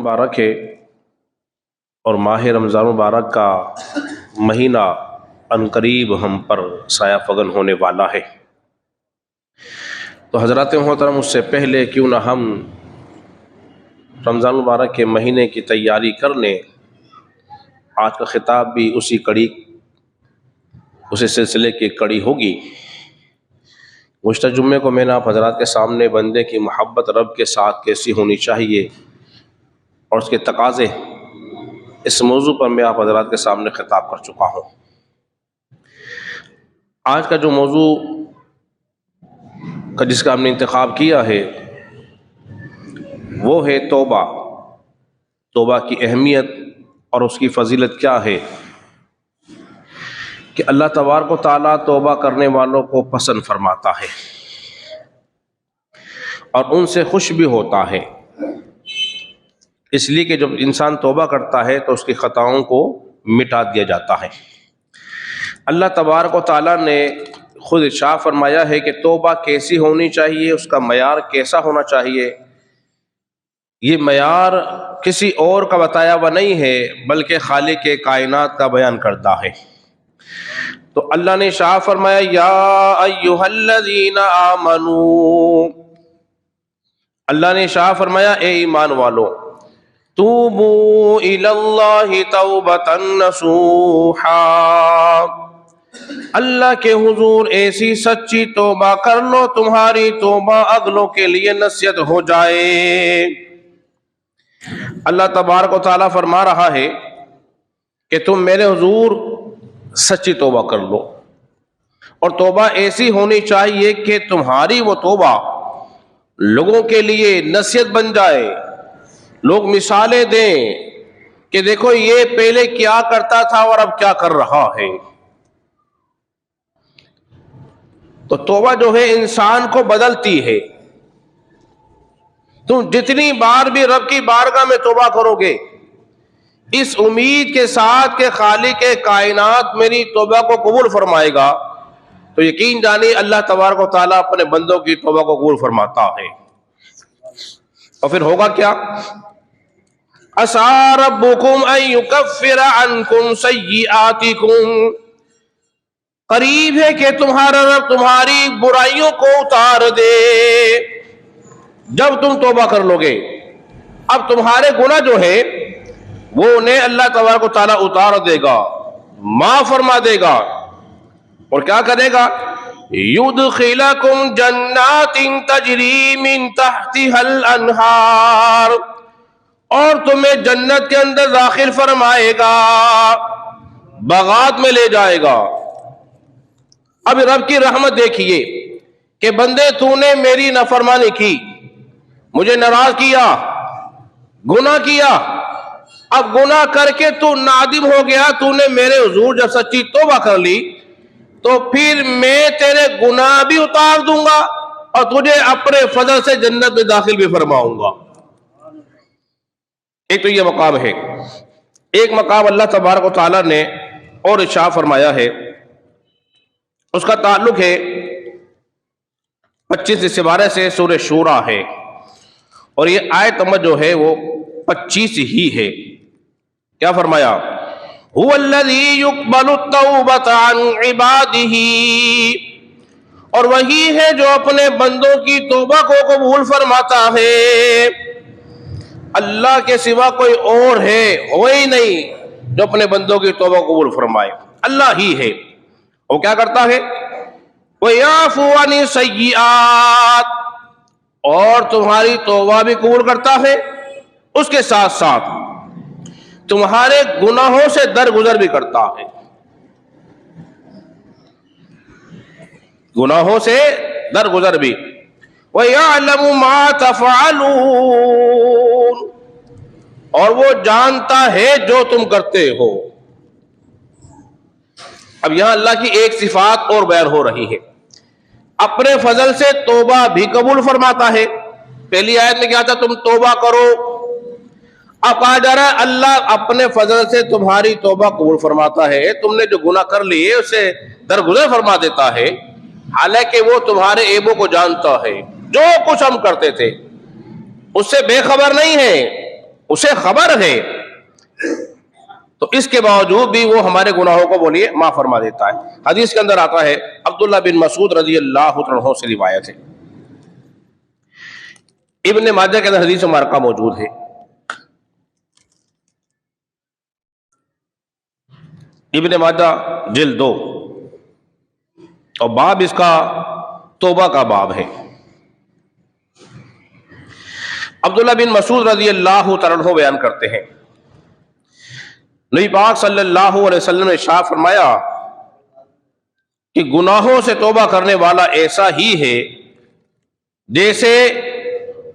مبارک ہے اور ماہ رمضان مبارک کا مہینہ عنقریب ہم پر سایہ فگن ہونے والا ہے، تو حضرات محترم اس سے پہلے کیوں نہ ہم رمضان مبارک کے مہینے کی تیاری کر لیں۔ آج کا خطاب بھی اسی سلسلے کی کڑی ہوگی۔ گزشتہ جمعے کو میں نے آپ حضرات کے سامنے بندے کی محبت رب کے ساتھ کیسی ہونی چاہیے اور اس کے تقاضے، اس موضوع پر میں آپ حضرات کے سامنے خطاب کر چکا ہوں۔ آج کا جو موضوع جس کا ہم نے انتخاب کیا ہے وہ ہے توبہ۔ توبہ کی اہمیت اور اس کی فضیلت کیا ہے کہ اللہ تبارک و تعالیٰ توبہ کرنے والوں کو پسند فرماتا ہے اور ان سے خوش بھی ہوتا ہے، اس لیے کہ جب انسان توبہ کرتا ہے تو اس کی خطاؤں کو مٹا دیا جاتا ہے۔ اللہ تبارک و تعالیٰ نے خود ارشاد فرمایا ہے کہ توبہ کیسی ہونی چاہیے، اس کا معیار کیسا ہونا چاہیے۔ یہ معیار کسی اور کا بتایا ہوا نہیں ہے بلکہ خالق کائنات کا بیان کرتا ہے۔ تو اللہ نے ارشاد فرمایا یا ایھا الذین آمنو، اللہ نے ارشاد فرمایا اے ایمان والو، توبوا الی اللہ توبۃ نصوحا، اللہ کے حضور ایسی سچی توبہ کر لو تمہاری توبہ اگلوں کے لیے نصیحت ہو جائے۔ اللہ تبارک و تعالیٰ فرما رہا ہے کہ تم میرے حضور سچی توبہ کر لو، اور توبہ ایسی ہونی چاہیے کہ تمہاری وہ توبہ لوگوں کے لیے نصیحت بن جائے، لوگ مثالیں دیں کہ دیکھو یہ پہلے کیا کرتا تھا اور اب کیا کر رہا ہے۔ تو توبہ جو ہے انسان کو بدلتی ہے۔ تم جتنی بار بھی رب کی بارگاہ میں توبہ کرو گے اس امید کے ساتھ کہ خالق کائنات میری توبہ کو قبول فرمائے گا، تو یقین جانیے اللہ تبارک و تعالیٰ اپنے بندوں کی توبہ کو قبول فرماتا ہے۔ اور پھر ہوگا کیا؟ عَسَىٰ رَبُّكُمْ أَن يُكَفِّرَ عَنْكُمْ سَيِّئَاتِكُمْ، قریب ہے کہ تمہارا رب تمہاری برائیوں کو اتار دے۔ جب تم توبہ کر لو گے اب تمہارے گناہ جو ہے وہ انہیں اللہ تبارک و تعالیٰ اتار دے گا، معاف فرما دے گا، اور کیا کرے گا؟ يُدْخِلَكُمْ جَنَّاتٍ تَجْرِي مِن تَحْتِهَا الْأَنْهَارُ، اور تمہیں جنت کے اندر داخل فرمائے گا، باغات میں لے جائے گا۔ اب رب کی رحمت دیکھیے کہ بندے تو نے میری نافرمانی کی، مجھے ناراض کیا، گناہ کیا، اب گناہ کر کے تو نادم ہو گیا، تو نے میرے حضور جب سچی توبہ کر لی تو پھر میں تیرے گناہ بھی اتار دوں گا اور تجھے اپنے فضل سے جنت میں داخل بھی فرماؤں گا۔ ایک تو یہ مقام ہے۔ ایک مقام اللہ تبارک و تعالیٰ نے اور ارشاد فرمایا ہے، اس کا تعلق ہے 25 سپارے سے سورہ شورى ہے، اور یہ آیت نمبر جو ہے وہ 25 ہی ہے۔ کیا فرمایا؟ هو الذی یقبل التوبۃ عن عبادہ، اور وہی ہے جو اپنے بندوں کی توبہ کو قبول فرماتا ہے۔ اللہ کے سوا کوئی اور ہے وہی نہیں جو اپنے بندوں کی توبہ کو قبول فرمائے، اللہ ہی ہے۔ وہ کیا کرتا ہے؟ وَيَعْفُو عَنِ السَّيِّئَاتِ، اور تمہاری توبہ بھی قبول کرتا ہے، اس کے ساتھ ساتھ تمہارے گناہوں سے درگزر بھی کرتا ہے، گناہوں سے درگزر بھی۔ وَيَعْلَمُ مَا تَفْعَلُونَ، اور وہ جانتا ہے جو تم کرتے ہو۔ اب یہاں اللہ کی ایک صفات اور بیان ہو رہی ہے، اپنے فضل سے توبہ بھی قبول فرماتا ہے۔ پہلی آیت میں کیا تھا؟ تم توبہ کرو، اب کہا جا رہا ہے اللہ اپنے فضل سے تمہاری توبہ قبول فرماتا ہے، تم نے جو گناہ کر لیے اسے درگزر فرما دیتا ہے، حالانکہ وہ تمہارے عیبوں کو جانتا ہے۔ جو کچھ ہم کرتے تھے اس سے بے خبر نہیں ہے، اسے خبر ہے، تو اس کے باوجود بھی وہ ہمارے گناہوں کو بولیے معاف فرما دیتا ہے۔ حدیث کے اندر آتا ہے، عبداللہ بن مسعود رضی اللہ عنہ سے روایت ہے، ابن ماجہ کے اندر حدیث مبارکہ موجود ہے، ابن ماجہ جلد 2 اور باب اس کا توبہ کا باب ہے۔ عبداللہ بن مسعود رضی اللہ عنہ بیان کرتے ہیں، نبی پاک صلی اللہ علیہ وسلم نے ارشاد فرمایا کہ گناہوں سے توبہ کرنے والا ایسا ہی ہے جیسے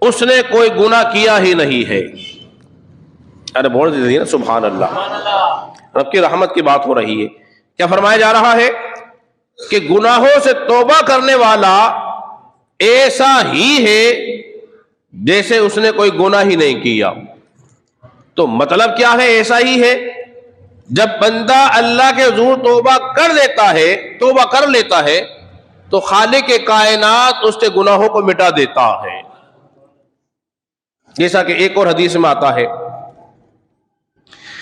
اس نے کوئی گناہ کیا ہی نہیں ہے۔ ارے بول دیجیے نا سبحان اللہ، رب کی رحمت کی بات ہو رہی ہے۔ کیا فرمایا جا رہا ہے کہ گناہوں سے توبہ کرنے والا ایسا ہی ہے جیسے اس نے کوئی گناہ ہی نہیں کیا۔ تو مطلب کیا ہے ایسا ہی ہے؟ جب بندہ اللہ کے حضور توبہ کر لیتا ہے تو خالق کائنات اس کے گناہوں کو مٹا دیتا ہے، جیسا کہ ایک اور حدیث میں آتا ہے،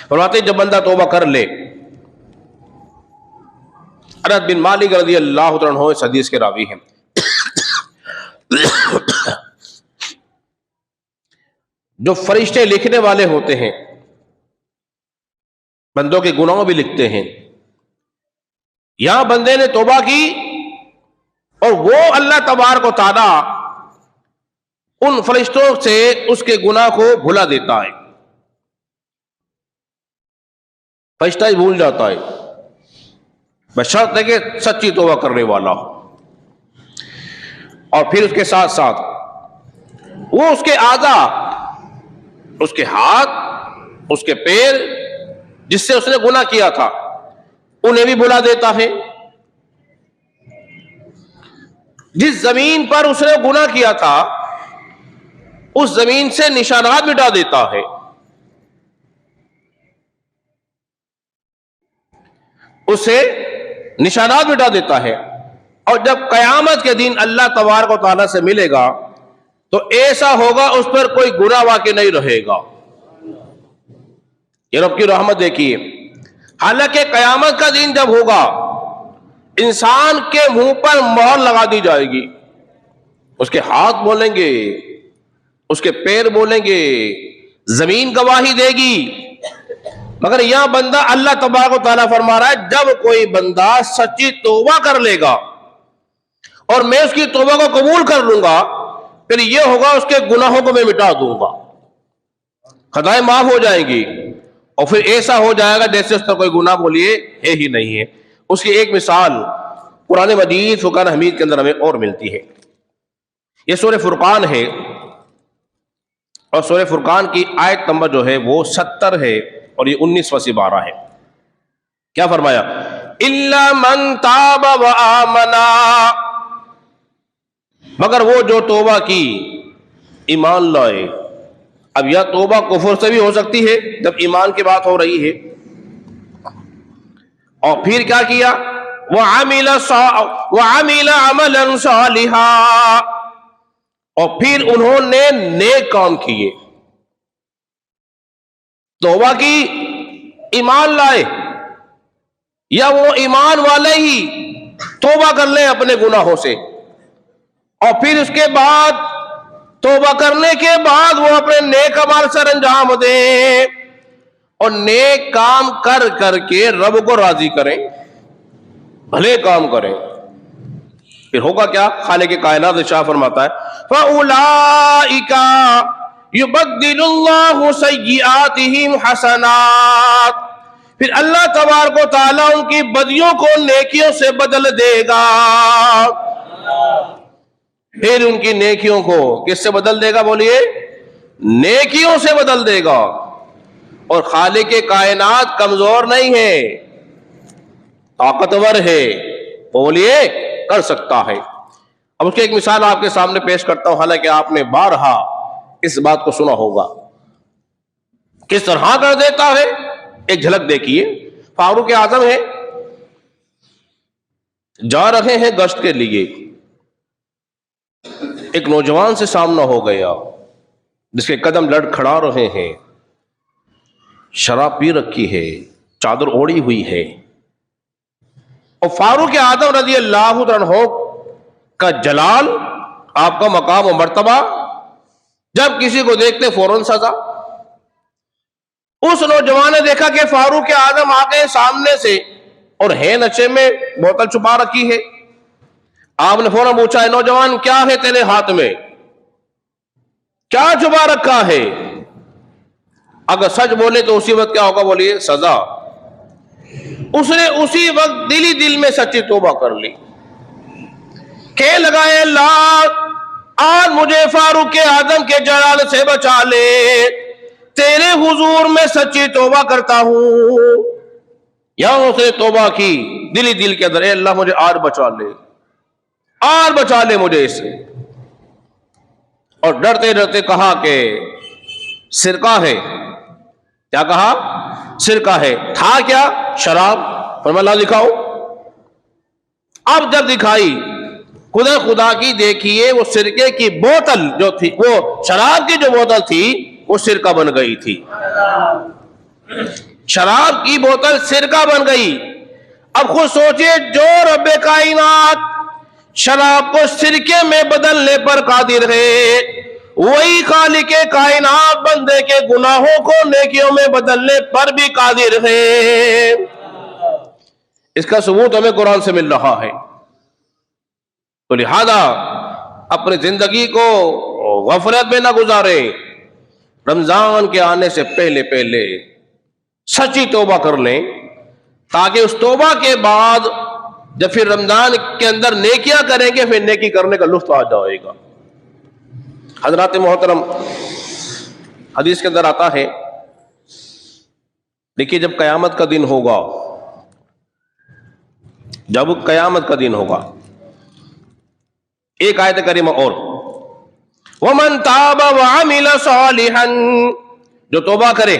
فرماتے جب بندہ توبہ کر لے، انس بن مالک رضی اللہ عنہ اس حدیث کے راوی ہیں، جو فرشتے لکھنے والے ہوتے ہیں بندوں کے گناہوں بھی لکھتے ہیں، یہاں بندے نے توبہ کی اور وہ اللہ تبارک و تعالی ان فرشتوں سے اس کے گناہ کو بھلا دیتا ہے، فرشتہ ہی بھول جاتا ہے، بشرط ہے کہ سچی توبہ کرنے والا ہو۔ اور پھر اس کے ساتھ ساتھ وہ اس کے اعضاء، اس کے ہاتھ، اس کے پیر جس سے اس نے گناہ کیا تھا انہیں بھی بھلا دیتا ہے، جس زمین پر اس نے گناہ کیا تھا اس زمین سے نشانات مٹا دیتا ہے، اسے نشانات مٹا دیتا ہے۔ اور جب قیامت کے دن اللہ تبارک و تعالیٰ سے ملے گا تو ایسا ہوگا اس پر کوئی گناہ واقع نہیں رہے گا۔ یہ رب کی رحمت دیکھیے، حالانکہ قیامت کا دن جب ہوگا انسان کے منہ پر مہر لگا دی جائے گی، اس کے ہاتھ بولیں گے، اس کے پیر بولیں گے، زمین گواہی دے گی، مگر یہاں بندہ اللہ تبارک و تعالیٰ فرما رہا ہے جب کوئی بندہ سچی توبہ کر لے گا اور میں اس کی توبہ کو قبول کر لوں گا، پھر یہ ہوگا اس کے گناہوں کو میں مٹا دوں گا، خطائیں معاف ہو جائیں گی، اور پھر ایسا ہو جائے گا جیسے اس پر کوئی گناہ بولیے ہے ہی نہیں ہے۔ اس کی ایک مثال قرآن مجید فرقان حمید کے اندر ہمیں اور ملتی ہے۔ یہ سورہ فرقان ہے اور سورہ فرقان کی آیت نمبر جو ہے وہ 70 ہے اور یہ 19 سے 12 ہے۔ کیا فرمایا؟ اِلَّا مَن تَابَ وَآمَنَا، مگر وہ جو توبہ کی ایمان لائے۔ اب یہ توبہ کفر سے بھی ہو سکتی ہے جب ایمان کی بات ہو رہی ہے، اور پھر کیا کیا؟ وَعَمِلَ عَمَلًا صَالِحًا، اور پھر انہوں نے نیک کام کیے۔ توبہ کی، ایمان لائے، یا وہ ایمان والے ہی توبہ کر لیں اپنے گناہوں سے، اور پھر اس کے بعد توبہ کرنے کے بعد وہ اپنے نیک اعمال سر انجام دیں اور نیک کام کر کر کے رب کو راضی کریں، بھلے کام کریں، پھر ہوگا کیا؟ خالق کائنات ارشاد فرماتا ہے فَأُولَئِكَ يُبَدِّلُ اللَّهُ سَيِّئَاتِهِمْ حَسَنَاتٍ، پھر اللہ تبارک و تعالیٰ ان کی بدیوں کو نیکیوں سے بدل دے گا۔ پھر ان کی نیکیوں کو کس سے بدل دے گا بولیے؟ نیکیوں سے بدل دے گا۔ اور خالق کائنات کمزور نہیں ہے، طاقتور ہے، بولیے کر سکتا ہے۔ اب اس کی ایک مثال آپ کے سامنے پیش کرتا ہوں، حالانکہ آپ نے بارہا اس بات کو سنا ہوگا، کس طرح کر دیتا ہے۔ ایک جھلک دیکھیے، فاروق اعظم ہے، جا رہے ہیں گشت کے لیے، ایک نوجوان سے سامنا ہو گیا جس کے قدم لڑکھڑا رہے ہیں، شراب پی رکھی ہے، چادر اوڑی ہوئی ہے، اور فاروق اعظم رضی اللہ عنہ کا جلال، آپ کا مقام و مرتبہ، جب کسی کو دیکھتے فوراً سزا۔ اس نوجوان نے دیکھا کہ فاروق اعظم آ گئے سامنے سے اور ہے نشے میں، بوتل چھپا رکھی ہے۔ آپ نے فوراً پوچھا، اے نوجوان کیا ہے تیرے ہاتھ میں، کیا چھپا رکھا ہے؟ اگر سچ بولے تو اسی وقت کیا ہوگا؟ بولیے سزا۔ اس نے اسی وقت دل ہی دل میں سچی توبہ کر لی، کہ لگائے اللہ آج مجھے فاروق اعظم کے جلال سے بچا لے، تیرے حضور میں سچی توبہ کرتا ہوں۔ یہاں اس نے توبہ کی دل ہی دل کے اندر، اے اللہ مجھے آج بچا لے، آج بچا لے مجھے اس سے۔ اور ڈرتے ڈرتے کہا کہ سرقہ ہے۔ کیا کہا؟ سرقہ ہے۔ تھا کیا؟ شراب۔ فرمایا اللہ دکھاؤ۔ اب جب دکھائی، خدا کی دیکھیے وہ سرکے کی بوتل جو تھی، وہ شراب کی جو بوتل تھی وہ سرکہ بن گئی تھی۔ شراب کی بوتل سرکہ بن گئی۔ اب خود سوچئے، جو رب کائنات شراب کو سرکے میں بدلنے پر قادر ہے، وہی خالق کائنات بندے کے گناہوں کو نیکیوں میں بدلنے پر بھی قادر ہے۔ اس کا ثبوت ہمیں قرآن سے مل رہا ہے۔ تو لہذا اپنی زندگی کو غفلت میں نہ گزارے، رمضان کے آنے سے پہلے پہلے سچی توبہ کر لیں، تاکہ اس توبہ کے بعد جب پھر رمضان کے اندر نیکیاں کریں گے، پھر نیکی کرنے کا لطف آ جائے گا۔ حضرات محترم، حدیث کے اندر آتا ہے، دیکھیے جب قیامت کا دن ہوگا، جب قیامت کا دن ہوگا، ایک آیت کریمہ اور، وَمَن تَابَ وَعَمِلَ صَالِحًا، جو توبہ کرے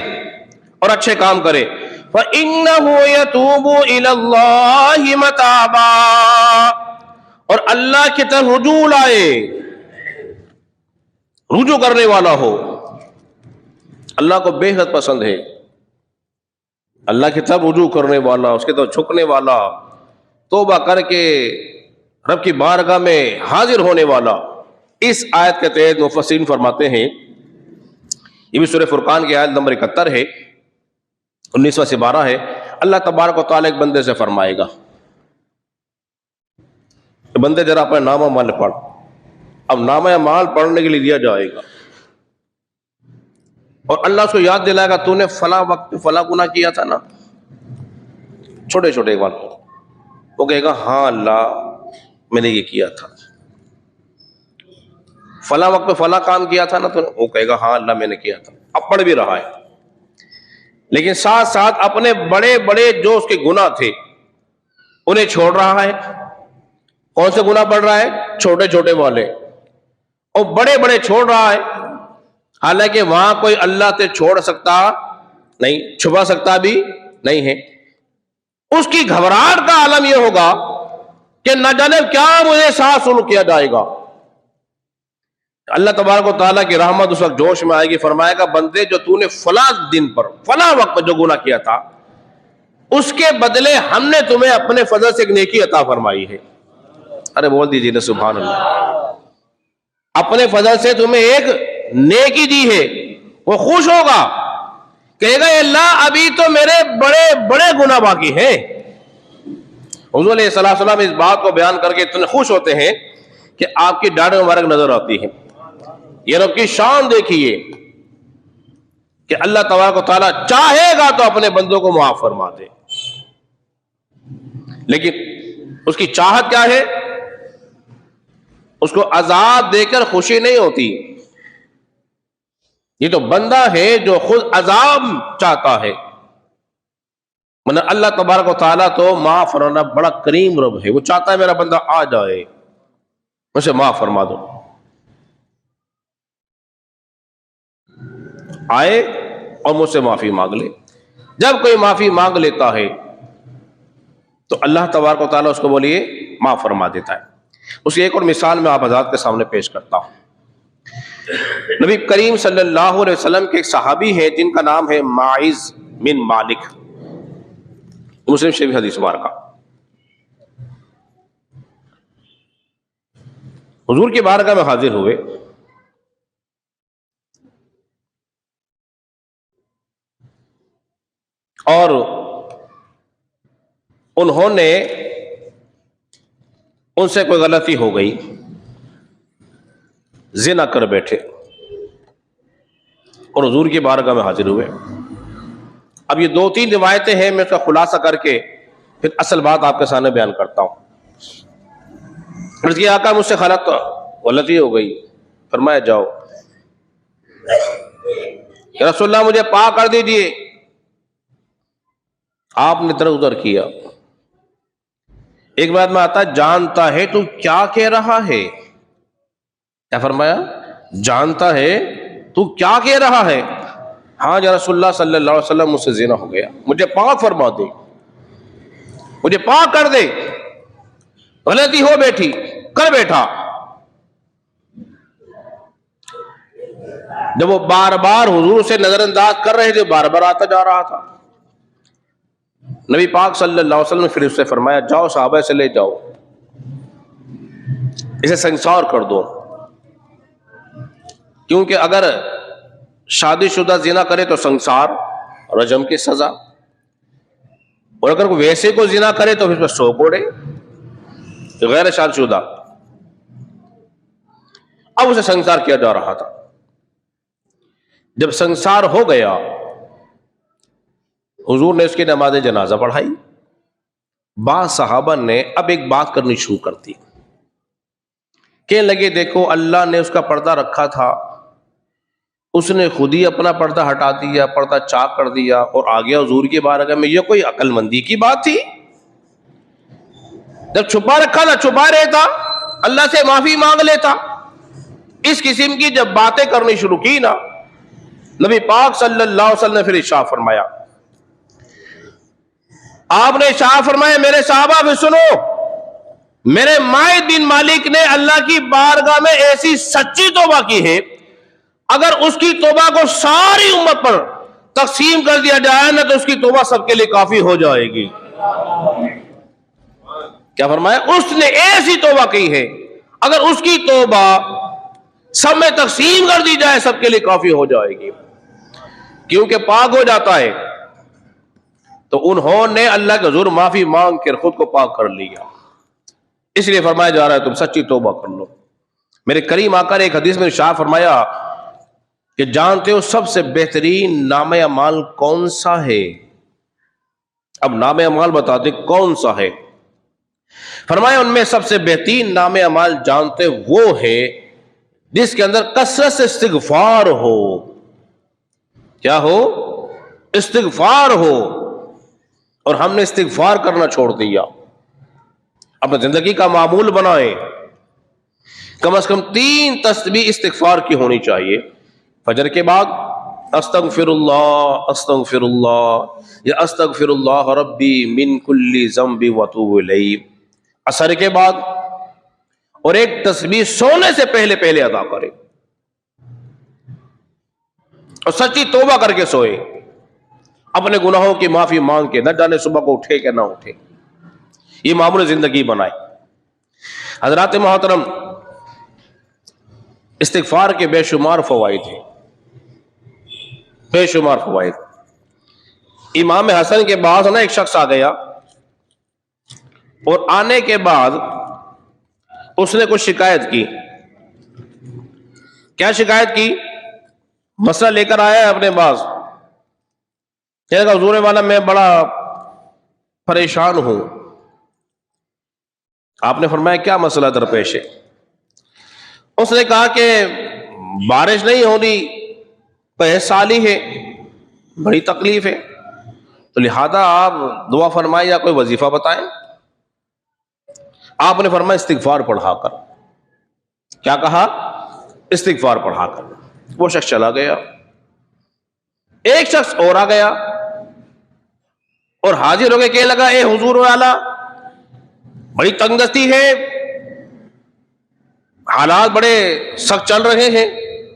اور اچھے کام کرے، فَإِنَّهُ يَتُوبُ إِلَى اللَّهِ مَتَابًا، اور اللہ کی طرف رجوع لائے، رجوع کرنے والا ہو۔ اللہ کو بے حد پسند ہے اللہ کی طرف رجوع کرنے والا، اس کی طرف جھکنے والا، توبہ کر کے رب کی بارگاہ میں حاضر ہونے والا۔ اس آیت کے تحت مفسرین فرماتے ہیں، یہ بھی سورہ فرقان کی آیت نمبر 71 ہے، 19 سے 12 ہے، اللہ تبارک و تعالیٰ ایک بندے سے فرمائے گا، بندے ذرا اپنا نامہ مال پڑھ۔ اب نامہ مال پڑھنے کے لیے دیا جائے گا، اور اللہ اس کو یاد دلائے گا، تو نے فلاں وقت فلاں گناہ کیا تھا نا، چھوٹے چھوٹے بات۔ وہ کہے گا ہاں اللہ میں نے یہ کیا تھا، فلاں وقت پہ فلاں کام کیا تھا نا، تو وہ کہے گا ہاں اللہ میں نے کیا تھا۔ اب پڑھ بھی رہا ہے، لیکن ساتھ ساتھ اپنے بڑے بڑے جو اس کے گناہ تھے انہیں چھوڑ رہا ہے۔ کون سے گناہ پڑھ رہا ہے؟ چھوٹے چھوٹے والے، اور بڑے بڑے چھوڑ رہا ہے، حالانکہ وہاں کوئی اللہ سے چھوڑ سکتا نہیں، چھپا سکتا بھی نہیں ہے۔ اس کی گھبراہٹ کا عالم یہ ہوگا کہ نہ جانے کیا مجھے ساتھ سلوک کیا جائے گا۔ اللہ تبارک و تعالیٰ کی رحمت اس وقت جوش میں آئے گی، فرمائے گا بندے جو تو نے فلاں دن پر فلاں وقت پر جو گناہ کیا تھا، اس کے بدلے ہم نے تمہیں اپنے فضل سے ایک نیکی عطا فرمائی ہے۔ ارے بول دیجیے نا سبحان اللہ۔ اپنے فضل سے تمہیں ایک نیکی دی ہے۔ وہ خوش ہوگا، کہے گا اللہ ابھی تو میرے بڑے بڑے گناہ باقی ہیں۔ حضور علیہ السلام اس بات کو بیان کر کے اتنے خوش ہوتے ہیں کہ آپ کی ڈاڑھ مبارک نظر آتی ہے۔ یہ رب کی شان دیکھیے کہ اللہ تبارک و تعالیٰ چاہے گا تو اپنے بندوں کو معاف فرما دے، لیکن اس کی چاہت کیا ہے؟ اس کو عذاب دے کر خوشی نہیں ہوتی۔ یہ تو بندہ ہے جو خود عذاب چاہتا ہے، مطلب اللہ تبارک و تعالیٰ تو معاف فرمانا بڑا کریم رب ہے، وہ چاہتا ہے میرا بندہ آ جائے، اسے معاف فرما دو، آئے اور مجھ سے معافی مانگ لے۔ جب کوئی معافی مانگ لیتا ہے تو اللہ تبارک و تعالیٰ اس کو بولیے معاف فرما دیتا ہے۔ اس کی ایک اور مثال میں آپ حضرات کے سامنے پیش کرتا ہوں۔ نبی کریم صلی اللہ علیہ وسلم کے ایک صحابی ہے جن کا نام ہے ماعز من مالک، مسلم شریف حدیث مبارکہ۔ حضور کی بارگاہ میں حاضر ہوئے، اور انہوں نے ان سے کوئی غلطی ہو گئی، زنا کر بیٹھے، اور حضور کی بارگاہ میں حاضر ہوئے۔ اب یہ 2-3 روایتیں ہیں، میں اس کا خلاصہ کر کے پھر اصل بات آپ کے سامنے بیان کرتا ہوں۔ عرض کیا آقا مجھ سے غلطی ہو گئی، فرمایا جاؤ یا رسول اللہ مجھے پاک کر دیجئے۔ آپ نے ادھر ادھر کیا، ایک بات میں آتا جانتا ہے تو کیا کہہ رہا ہے؟ کیا فرمایا؟ جانتا ہے تو کیا کہہ رہا ہے؟ ہاں یا رسول اللہ صلی اللہ علیہ وسلم مجھ سے زنا ہو گیا، مجھے پاک فرما دے، مجھے پاک کر دے، غلطی ہو بیٹھی، کر بیٹھا۔ جب وہ بار بار حضور سے نظر انداز کر رہے تھے، بار بار آتا جا رہا تھا، نبی پاک صلی اللہ علیہ وسلم نے پھر اس سے فرمایا جاؤ صحابہ سے لے جاؤ، اسے سنسار کر دو، کیونکہ اگر شادی شدہ زنا کرے تو سنسار، رجم کی سزا، اور اگر کوئی ویسے کو زنا کرے تو پھر 100 کوڑے، غیر شادی شدہ۔ اب اسے سنسار کیا جا رہا تھا۔ جب سنسار ہو گیا، حضور نے اس کی نماز جنازہ پڑھائی۔ بعض صحابہ نے اب ایک بات کرنی شروع کر دی، کہنے لگے دیکھو اللہ نے اس کا پردہ رکھا تھا، اس نے خود ہی اپنا پردہ ہٹا دیا، پردہ چاک کر دیا اور آ گیا حضور کی بارگاہ میں، یہ کوئی عقل مندی کی بات تھی؟ جب چھپا رکھا تھا چھپا رہتا، اللہ سے معافی مانگ لیتا۔ اس قسم کی جب باتیں کرنی شروع کی نا، نبی پاک صلی اللہ علیہ وسلم نے پھر ارشاد فرمایا، آپ نے ارشاد فرمایا میرے صحابہ بھی سنو، میرے مائد بن مالک نے اللہ کی بارگاہ میں ایسی سچی توبہ کی ہے، اگر اس کی توبہ کو ساری امت پر تقسیم کر دیا جائے نا تو اس کی توبہ سب کے لیے کافی ہو جائے گی۔ کیا فرمایا؟ اس نے ایسی توبہ کی ہے، اگر اس کی توبہ سب میں تقسیم کر دی جائے سب کے لیے کافی ہو جائے گی، کیونکہ پاک ہو جاتا ہے۔ تو انہوں نے اللہ کے حضور معافی مانگ کر خود کو پاک کر لیا، اس لیے فرمایا جا رہا ہے تم سچی توبہ کر لو۔ میرے کریم آقا نے ایک حدیث میں ارشاد فرمایا کہ جانتے ہو سب سے بہترین نام اعمال کون سا ہے؟ اب نام اعمال بتاتے کون سا ہے؟ فرمایا ان میں سب سے بہترین نام اعمال جانتے وہ ہے جس کے اندر کثرت سے استغفار ہو۔ کیا ہو؟ استغفار ہو۔ اور ہم نے استغفار کرنا چھوڑ دیا، اپنے زندگی کا معمول بنائیں، کم از کم 3 تسبیح استغفار کی ہونی چاہیے۔ فجر کے بعد استغفر اللہ یا استغفر اللہ ربی من کل ذنب واتوب الیہ، عصر کے بعد، اور ایک تسبیح سونے سے پہلے ادا کرے اور سچی توبہ کر کے سوئے، اپنے گناہوں کی معافی مانگ کے، نہ جانے صبح کو اٹھے کہ نہ اٹھے، یہ معمول زندگی بنائے۔ حضرات محترم، استغفار کے بے شمار فوائد ہیں، بے شمار فوائد۔ امام حسن کے بعد نا ایک شخص آ گیا، اور آنے کے بعد اس نے کچھ شکایت کی۔ کیا شکایت کی؟ مسئلہ لے کر آیا ہے اپنے پاس، کہنے لگا حضور والا میں بڑا پریشان ہوں۔ آپ نے فرمایا کیا مسئلہ درپیش ہے؟ اس نے کہا کہ بارش نہیں ہو رہی، پہلے سال ہی ہے، بڑی تکلیف ہے، تو لہذا آپ دعا فرمائیں یا کوئی وظیفہ بتائیں۔ آپ نے فرمایا استغفار پڑھا کر۔ کیا کہا؟ استغفار پڑھا کر۔ وہ شخص چلا گیا، ایک شخص اور آ گیا اور حاضر ہو کے کہنے لگا اے حضور والا، بڑی تنگ دستی ہے، حالات بڑے سخت چل رہے ہیں،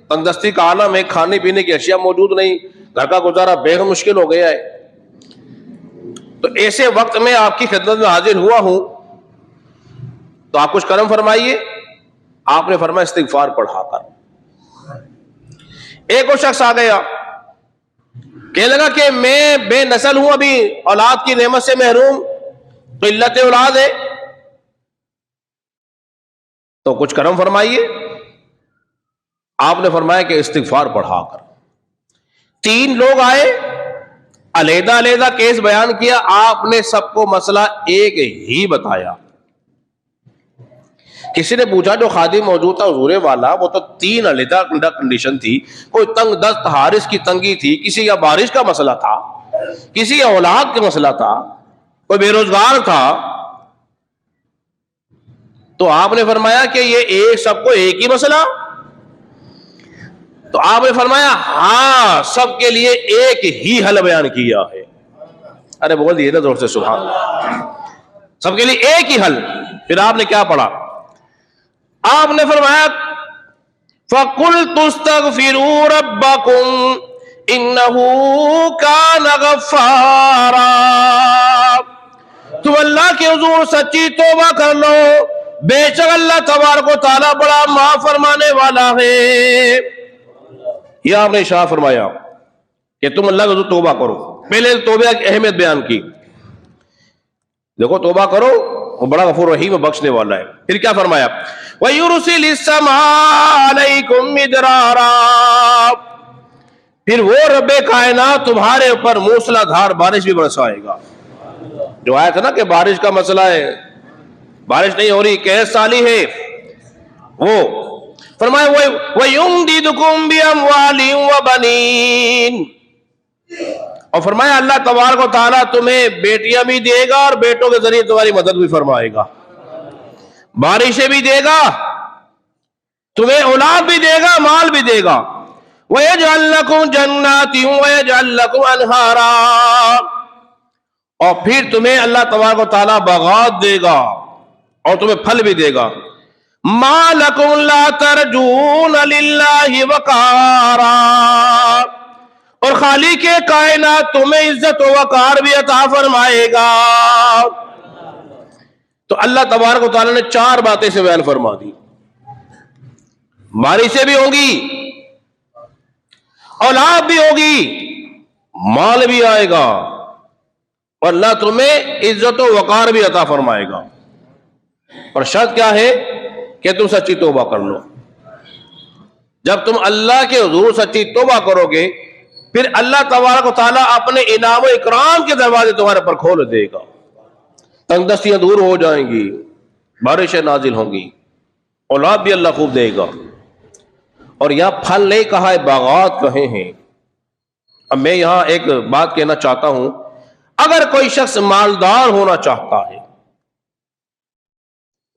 تنگ دستی کا عالم ہے، کھانے پینے کی اشیاء موجود نہیں، گھر کا گزارا بے حد مشکل ہو گیا ہے، تو ایسے وقت میں آپ کی خدمت میں حاضر ہوا ہوں تو آپ کچھ کرم فرمائیے. آپ نے فرمایا استغفار پڑھا کر. ایک اور شخص آ گیا, کہنے لگا کہ میں بے نسل ہوں, ابھی اولاد کی نعمت سے محروم, تو علت اولاد ہے, تو کچھ کرم فرمائیے. آپ نے فرمایا کہ استغفار پڑھا کر. 3 لوگ آئے, علیحدہ علیحدہ کیس بیان کیا, آپ نے سب کو مسئلہ ایک ہی بتایا. کسی نے پوچھا جو خادم موجود تھا حضور والا, وہ تو 3 علیحدہ کنڈیشن تھی, کوئی تنگ دست حارث کی تنگی تھی, کسی یا بارش کا مسئلہ تھا, کسی یا اولاد کا مسئلہ تھا, کوئی بے روزگار تھا. تو آپ نے فرمایا کہ یہ سب کو ایک ہی مسئلہ. تو آپ نے فرمایا ہاں, سب کے لیے ایک ہی حل بیان کیا ہے. ارے بول دیے نا زور سے سبحان اللہ. سب کے لیے ایک ہی حل. پھر آپ نے کیا پڑھا؟ آپ نے فرمایا فَقُلْتُ اسْتَغْفِرُوا رَبَّكُمْ إِنَّهُ كَانَ غَفَّارًا. تم اللہ کے حضور سچی توبہ کر لو, بے شک اللہ تبارک و تعالیٰ بڑا معاف فرمانے والا ہے. یہ آپ نے ارشاد فرمایا کہ تم اللہ کے حضور توبہ کرو. پہلے توبہ کی اہمیت بیان کی. دیکھو توبہ کرو, وہ بڑا غفور رحیم بخشنے والا ہے. پھر کیا فرمایا؟ وَيُرْسِلِ السَّمَاءَ عَلَيْكُمْ مِدْرَارًا. پھر وہ رب کائنات تمہارے اوپر موسلا دھار بارش بھی برسائے گا. جو آیا تھا نا کہ بارش کا مسئلہ ہے, بارش نہیں ہو رہی, قحط سالی ہے, وہ فرمایا وَيُمْدِدُكُمْ بِأَمْوَالٍ وَبَنِينَ. اور فرمایا اللہ تبارک و تعالیٰ تمہیں بیٹیاں بھی دے گا اور بیٹوں کے ذریعے تمہاری مدد بھی فرمائے گا, بارشیں بھی دے گا, تمہیں اولاد بھی دے گا, مال بھی دے گا. وَيَجْعَلْ لَكُمْ جَنَّاتٍ وَيَجْعَلْ لَكُمْ أَنْهَارًا. اور پھر تمہیں اللہ تبارک و تعالیٰ باغات دے گا اور تمہیں پھل بھی دے گا. مَا لَكُمْ لَا تَرْجُونَ لِلَّهِ وَقَارًا. اور خالق کائنات تمہیں عزت و وقار بھی عطا فرمائے گا. تو اللہ تبارک و تعالیٰ نے 4 باتیں سے بیان فرما دی. بارشیں بھی ہوں گی, اولاد بھی ہوگی, مال بھی آئے گا, اور اللہ تمہیں عزت و وقار بھی عطا فرمائے گا. اور شرط کیا ہے کہ تم سچی توبہ کر لو. جب تم اللہ کے حضور سچی توبہ کرو گے, پھر اللہ تبارک و تعالیٰ اپنے انعام و اکرام کے دروازے تمہارے پر کھول دے گا. تنگ دستیاں دور ہو جائیں گی, بارشیں نازل ہوں گی, اولاد بھی اللہ خوب دے گا. اور یہاں پھل نہیں کہا ہے, باغات کہے ہیں. اب میں یہاں ایک بات کہنا چاہتا ہوں, اگر کوئی شخص مالدار ہونا چاہتا ہے,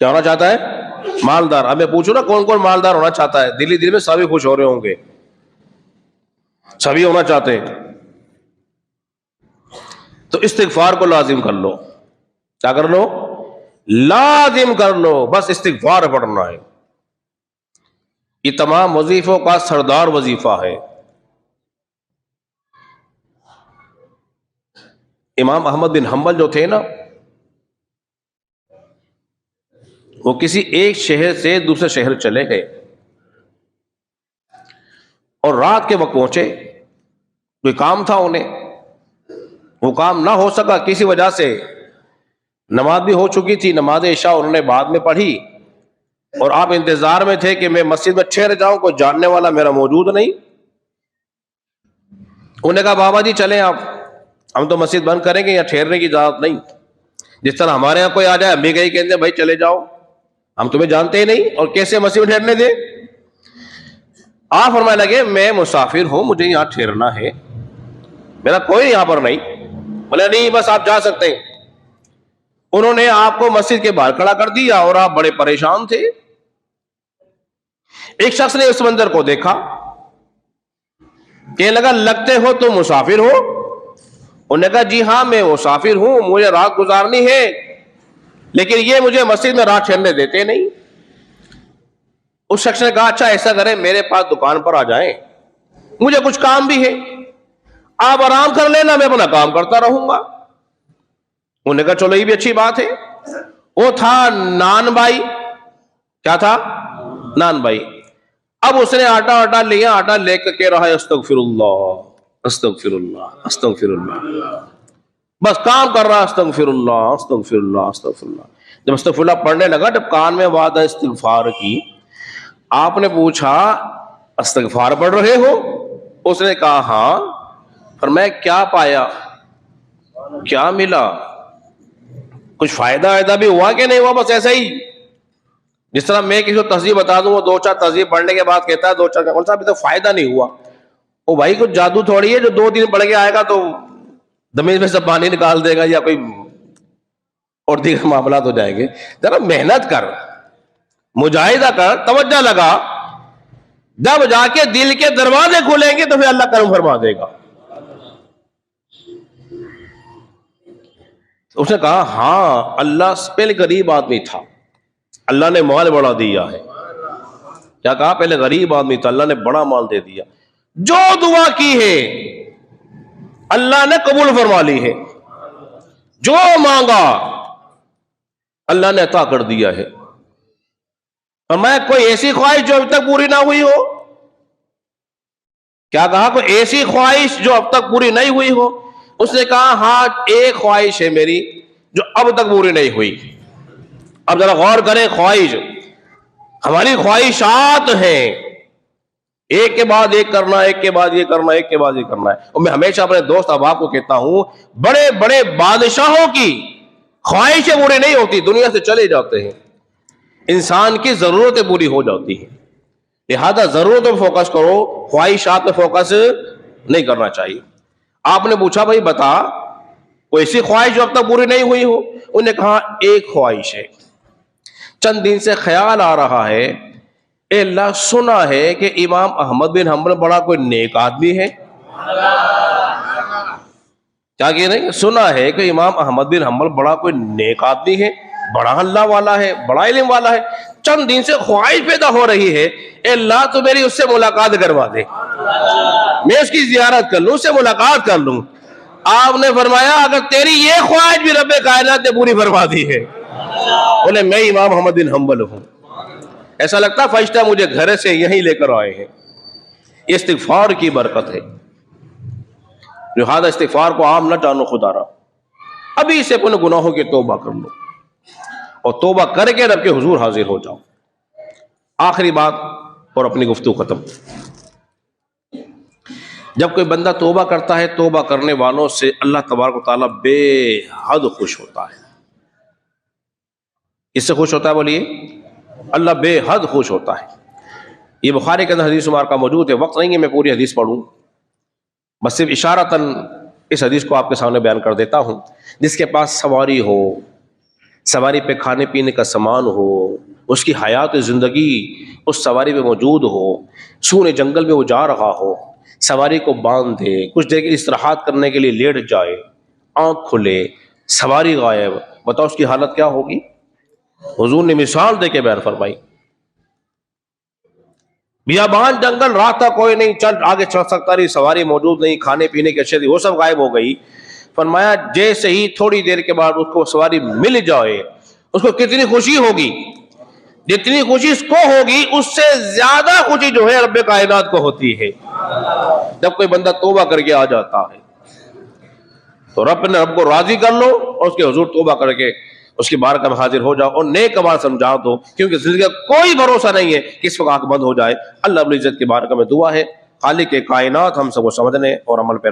کیا ہونا چاہتا ہے؟ مالدار. اب میں پوچھوں نا کون کون مالدار ہونا چاہتا ہے؟ دل میں سبھی خوش ہو رہے ہوں گے, سبھی ہونا چاہتے ہیں. تو استغفار کو لازم کر لو. کیا کر لو؟ لازم کر لو. بس استغفار پڑھنا ہے. یہ تمام وظیفوں کا سردار وظیفہ ہے. امام احمد بن حنبل جو تھے نا, وہ کسی ایک شہر سے دوسرے شہر چلے گئے اور رات کے وقت پہنچے. کوئی کام تھا انہیں, وہ کام نہ ہو سکا کسی وجہ سے. نماز بھی ہو چکی تھی, نماز عشاء انہوں نے بعد میں پڑھی, اور آپ انتظار میں تھے کہ میں مسجد میں ٹھہر جاؤں, کوئی جاننے والا میرا موجود نہیں. انہوں نے کہا بابا جی چلیں آپ, ہم تو مسجد بند کریں گے, یا ٹھہرنے کی اجازت نہیں. جس طرح ہمارے یہاں کوئی آ جائے ہم بھی گئی کہتے ہیں بھائی چلے جاؤ, ہم تمہیں جانتے ہی نہیں, اور کیسے مسجد میں ٹھہرنے دیں. آپ فرمانے لگے میں مسافر ہوں, مجھے یہاں ٹھہرنا ہے, میرا کوئی یہاں پر نہیں. بولے نہیں بس آپ جا سکتے ہیں. انہوں نے آپ کو مسجد کے باہر کھڑا کر دیا, اور آپ بڑے پریشان تھے. ایک شخص نے اس منظر کو دیکھا, کہنے لگا لگتے ہو تم مسافر ہو. انہوں نے کہا جی ہاں میں مسافر ہوں, مجھے رات گزارنی ہے, لیکن یہ مجھے مسجد میں رات ٹھہرنے دیتے نہیں. اس شخص نے کہا اچھا ایسا کریں میرے پاس دکان پر آ جائیں, مجھے کچھ کام بھی ہے, آپ آرام کر لینا, میں اپنا کام کرتا رہوں گا. انہوں نے کہا چلو یہ بھی اچھی بات ہے. وہ تھا نان بھائی. کیا تھا؟ نان بھائی. اب اس نے آٹا لیا, آٹا لے کر کہہ رہا ہے استغفر اللہ استغفر اللہ استغفر اللہ, بس کام کر رہا استغفر اللہ استغفر اللہ استغفر اللہ. جب استغفر اللہ پڑھنے لگا, جب کان میں آواز آئی استغفار کی, آپ نے پوچھا استغفار پڑھ رہے ہو؟ اس نے کہا ہاں. فرمایا کیا پایا, کیا ملا, کچھ فائدہ بھی ہوا کہ نہیں ہوا؟ بس ایسا ہی, جس طرح میں کسی کو تہذیب بتا دوں, وہ دو چار تہذیب پڑھنے کے بعد کہتا ہے دو چار کون سا ابھی تو فائدہ نہیں ہوا. وہ بھائی کچھ جادو تھوڑی ہے جو 2 دن پڑھ کے آئے گا تو دمیز میں سے پانی نکال دے گا یا کوئی اور دیگر معاملات ہو جائیں گے. ذرا محنت کر, مجاہدہ کر, توجہ لگا, جب جا کے دل کے دروازے کھولیں گے تو پھر اللہ کرم فرما دے گا. اس نے کہا ہاں اللہ پہلے غریب آدمی تھا, اللہ نے مال بڑا دیا ہے. کیا کہا؟ پہلے غریب آدمی تھا, اللہ نے بڑا مال دے دیا. جو دعا کی ہے اللہ نے قبول فرما لی ہے, جو مانگا اللہ نے عطا کر دیا ہے. اور میں کوئی ایسی خواہش جو اب تک پوری نہ ہوئی ہو. کیا کہا؟ کوئی ایسی خواہش جو اب تک پوری نہیں ہوئی ہو. اس نے کہا ہاں ایک خواہش ہے میری جو اب تک پوری نہیں ہوئی. اب ذرا غور کریں, خواہش, ہماری خواہشات ہیں, ایک کے بعد ایک کرنا, ایک کے بعد یہ کرنا, ایک کے بعد یہ کرنا ہے. اور میں ہمیشہ اپنے دوست احباب کو کہتا ہوں, بڑے بڑے بادشاہوں کی خواہشیں پوری نہیں ہوتی, دنیا سے چلے جاتے ہیں. انسان کی ضرورتیں پوری ہو جاتی ہیں. لہذا ضرورتوں پہ فوکس کرو, خواہشات پہ فوکس نہیں کرنا چاہیے. آپ نے پوچھا بھائی بتا کوئی ایسی خواہش جو اب تک پوری نہیں ہوئی ہو؟ انہوں نے کہا ایک خواہش ہے, چند دن سے خیال آ رہا ہے, اے اللہ سنا ہے کہ امام احمد بن حنبل بڑا کوئی نیک آدمی ہے. کیا کہ نہیں سنا ہے کہ امام احمد بن حنبل بڑا کوئی نیک آدمی ہے, بڑا اللہ والا ہے, بڑا علم والا ہے. چند دن سے خواہش پیدا ہو رہی ہے, اے اللہ تو میری اس سے ملاقات کروا دے, میں اس کی زیارت کر لوں, اس سے ملاقات کر لوں. آپ نے فرمایا اگر تیری یہ خواہش بھی رب کائنات نے پوری فرما دی ہے. بولے میں امام احمد بن حنبل ہوں. ایسا لگتا فرشتہ مجھے گھر سے یہیں لے کر آئے ہیں. یہ استغفار کی برکت ہے. لہذا استغفار کو عام نہ جانو خدا را, ابھی سے اپنے گناہوں کی توبہ کر لو اور توبہ کر کے رب کے حضور حاضر ہو جاؤ. آخری بات اور اپنی گفتگو ختم. جب کوئی بندہ توبہ کرتا ہے, توبہ کرنے والوں سے اللہ تبارک و تعالیٰ بے حد خوش ہوتا ہے. اس سے خوش ہوتا ہے بولیے, اللہ بے حد خوش ہوتا ہے. یہ بخاری کے اندر حدیث مبارکہ کا موجود ہے. وقت نہیں ہے میں پوری حدیث پڑھوں, بس صرف اشارتاً اس حدیث کو آپ کے سامنے بیان کر دیتا ہوں. جس کے پاس سواری ہو, سواری پہ کھانے پینے کا سامان ہو, اس کی حیات زندگی اس سواری پہ موجود ہو, سونے جنگل میں وہ جا رہا ہو, سواری کو باندھ دے, کچھ دیر کی استراحت کرنے کے لیے لیٹ جائے, آنکھ کھلے, سواری غائب, بتاؤ اس کی حالت کیا ہوگی؟ حضور نے مثال دے کے بیان فرمائی. بیابان جنگل, راستہ کوئی نہیں, چل آگے چل سکتا نہیں, سواری موجود نہیں, کھانے پینے کی اشیاء وہ سب غائب ہو گئی. فرمایا جیسے ہی تھوڑی دیر کے بعد اس کو سواری مل جائے, اس کو کتنی خوشی ہوگی, جتنی خوشی اس کو ہوگی اس سے زیادہ خوشی جو ہے رب کائنات کو ہوتی ہے. جب کوئی بندہ توبہ کر کے آ جاتا ہے تو رب کو راضی کر لو اور اس کے حضور توبہ کر کے اس کی بارگاہ میں حاضر ہو جاؤ اور نیک اعمال سمجھا دو, کیونکہ زندگی کا کوئی بھروسہ نہیں ہے کس وقت آنکھ بند ہو جائے. اللہ رب العزت کی بارگاہ میں دعا ہے خالق کائنات ہم سب کو سمجھنے اور عمل پہ